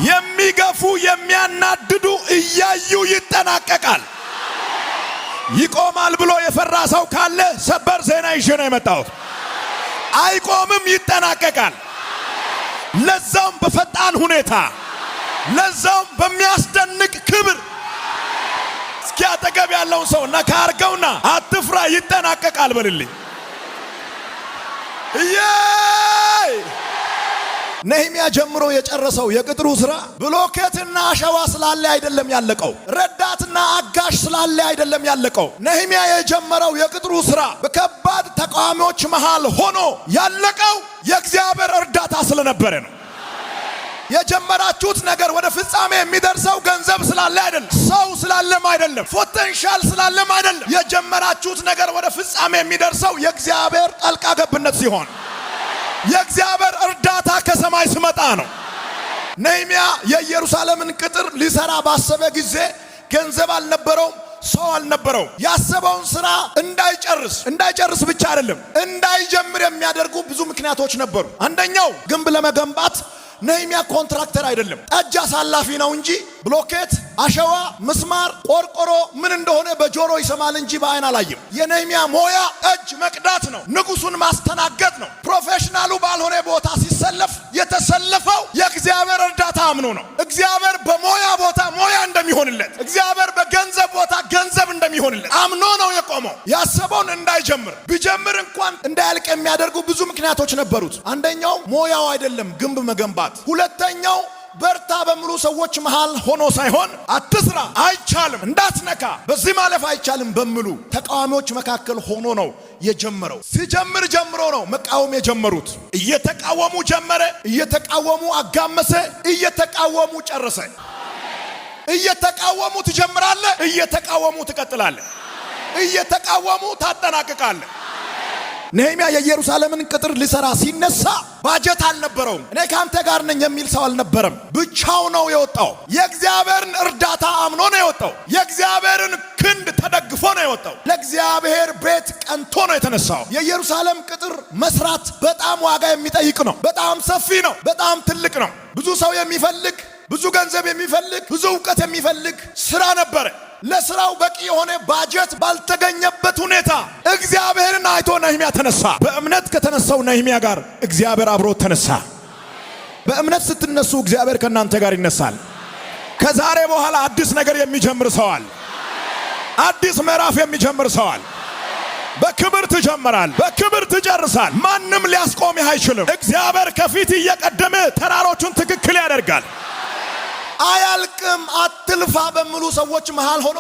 የሚገፉ የሚያናድዱ እያዩ ይጠናቀቃል። ይቆማል ብሎ የፈራ ሰው ካለ ሰበር ዜና ይዤ ነው የመጣሁት። አይቆምም፣ ይጠናቀቃል። ለዛውም በፈጣን ሁኔታ፣ ለዛውም በሚያስደንቅ ክብር። እስኪ አጠገብ ያለውን ሰው ነካ አርገውና አትፍራ ይጠናቀቃል በልልኝ። ነህምያ ጀምሮ የጨረሰው የቅጥሩ ስራ ብሎኬትና አሸዋ ስላለ አይደለም ያለቀው። ረዳትና አጋሽ ስላለ አይደለም ያለቀው። ነህምያ የጀመረው የቅጥሩ ስራ በከባድ ተቃዋሚዎች መሃል ሆኖ ያለቀው የእግዚአብሔር እርዳታ ስለነበረ ነው። የጀመራችሁት ነገር ወደ ፍጻሜ የሚደርሰው ገንዘብ ስላለ አይደለም፣ ሰው ስላለም አይደለም፣ ፖቴንሻል ስላለም አይደለም። የጀመራችሁት ነገር ወደ ፍጻሜ የሚደርሰው የእግዚአብሔር ጣልቃ ገብነት ሲሆን የእግዚአብሔር እርዳታ ከሰማይ ሲመጣ ነው። ነህምያ የኢየሩሳሌምን ቅጥር ሊሰራ ባሰበ ጊዜ ገንዘብ አልነበረውም፣ ሰው አልነበረውም። ያሰበውን ስራ እንዳይጨርስ ብቻ አይደለም እንዳይጀምር የሚያደርጉ ብዙ ምክንያቶች ነበሩ። አንደኛው ግንብ ለመገንባት ነህምያ ኮንትራክተር አይደለም፣ ጠጅ አሳላፊ ነው እንጂ ብሎኬት፣ አሸዋ፣ ምስማር፣ ቆርቆሮ ምን እንደሆነ በጆሮ ይሰማል እንጂ በአይን አላየም። የነህምያ ሞያ ጠጅ መቅዳት ነው፣ ንጉሱን ማስተናገድ ነው። ፕሮፌሽናሉ ባልሆነ ቦታ ሲሰለፍ የተሰለፈው የእግዚአብሔር እርዳታ አምኖ ነው። እግዚአብሔር በሞያ ቦታ ሞያ እንደሚሆንለት፣ እግዚአብሔር በገንዘብ ቦታ ገንዘብ እንደሚሆንለት አምኖ ነው የቆመው። ያሰበውን እንዳይጀምር ቢጀምር እንኳን እንዳያልቅ የሚያደርጉ ብዙ ምክንያቶች ነበሩት። አንደኛው ሞያው አይደለም ግንብ መገንባት። ሁለተኛው በርታ በሚሉ ሰዎች መሃል ሆኖ ሳይሆን አትስራ፣ አይቻልም፣ እንዳትነካ፣ በዚህ ማለፍ አይቻልም በሚሉ ተቃዋሚዎች መካከል ሆኖ ነው የጀመረው። ሲጀምር ጀምሮ ነው መቃወም የጀመሩት። እየተቃወሙ ጀመረ፣ እየተቃወሙ አጋመሰ፣ እየተቃወሙ ጨረሰ። እየተቃወሙ ትጀምራለህ፣ እየተቃወሙ ትቀጥላለህ፣ እየተቃወሙ ታጠናቅቃለህ። ነህምያ የኢየሩሳሌምን ቅጥር ሊሰራ ሲነሳ ባጀት አልነበረውም። እኔ ካንተ ጋር ነኝ የሚል ሰው አልነበረም። ብቻው ነው የወጣው። የእግዚአብሔርን እርዳታ አምኖ ነው የወጣው። የእግዚአብሔርን ክንድ ተደግፎ ነው የወጣው። ለእግዚአብሔር ቤት ቀንቶ ነው የተነሳው። የኢየሩሳሌም ቅጥር መስራት በጣም ዋጋ የሚጠይቅ ነው። በጣም ሰፊ ነው። በጣም ትልቅ ነው። ብዙ ሰው የሚፈልግ፣ ብዙ ገንዘብ የሚፈልግ፣ ብዙ እውቀት የሚፈልግ ስራ ነበረ። ለስራው በቂ የሆነ ባጀት ባልተገኘበት ሁኔታ እግዚአብሔርን አይቶ ነህምያ ተነሳ። በእምነት ከተነሳው ነህምያ ጋር እግዚአብሔር አብሮ ተነሳ። በእምነት ስትነሱ እግዚአብሔር ከእናንተ ጋር ይነሳል። ከዛሬ በኋላ አዲስ ነገር የሚጀምር ሰዋል። አዲስ ምዕራፍ የሚጀምር ሰዋል። በክብር ትጀምራል፣ በክብር ትጨርሳል። ማንም ሊያስቆምህ አይችልም። እግዚአብሔር ከፊት እየቀደመ ተራሮቹን ትክክል ያደርጋል። አያልቅም፣ አትልፋ በሚሉ ሰዎች መሃል ሆኖ